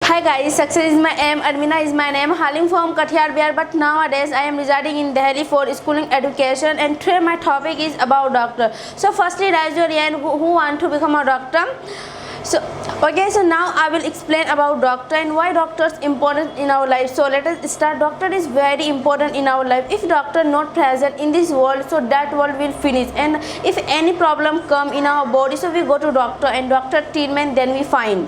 Hi guys, success is my aim, Armina is my name, hailing from Kathiar Bihar, but nowadays I am residing in Delhi for schooling education, and today my topic is about doctor. So firstly, raise your hand who want to become a doctor. So now I will explain about doctor and why doctor is important in our life. So let us start. Doctor is very important in our life. If doctor not present in this world, so that world will finish. And if any problem come in our body, so we go to doctor and doctor treatment, then we find.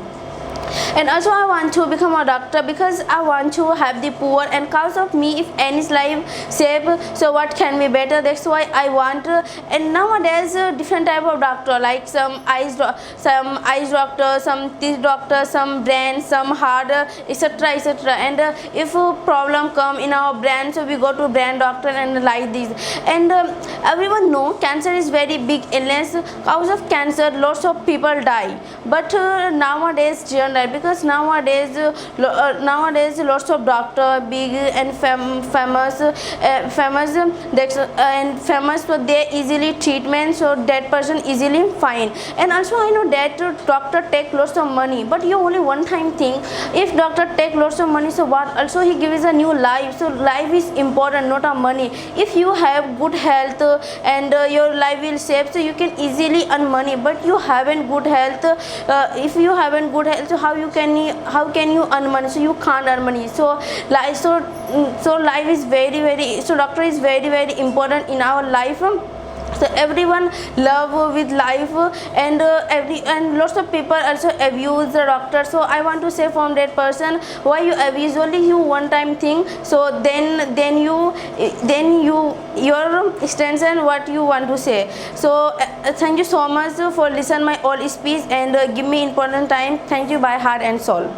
And also I want to become a doctor because I want to help the poor, and cause of me if any's life save, so what can be better. That's why I want. And nowadays different type of doctor, like some eyes doctor, some teeth doctor, some brain, some heart, etc. And if a problem come in our brain, so we go to brain doctor and like this. And everyone know cancer is very big illness. Cause of cancer lots of people die, but nowadays because nowadays lots of doctor big and famous so they easily treatment, so that person easily fine. And also I know that doctor take lots of money, but you only one time think, if doctor take lots of money, so what? Also he gives a new life, so life is important, not a money. If you have good health and your life will save, so you can easily earn money. But you haven't good health, if you haven't good health, so how can you earn money? So you can't earn money. So life is very, so doctor is very important in our life. So everyone love with life, and lots of people also abuse the doctor. So I want to say from that person, why you abuse? Only you one time thing, so then you your extension what you want to say. So thank you so much for listen my all speech and give me important time. Thank you by heart and soul.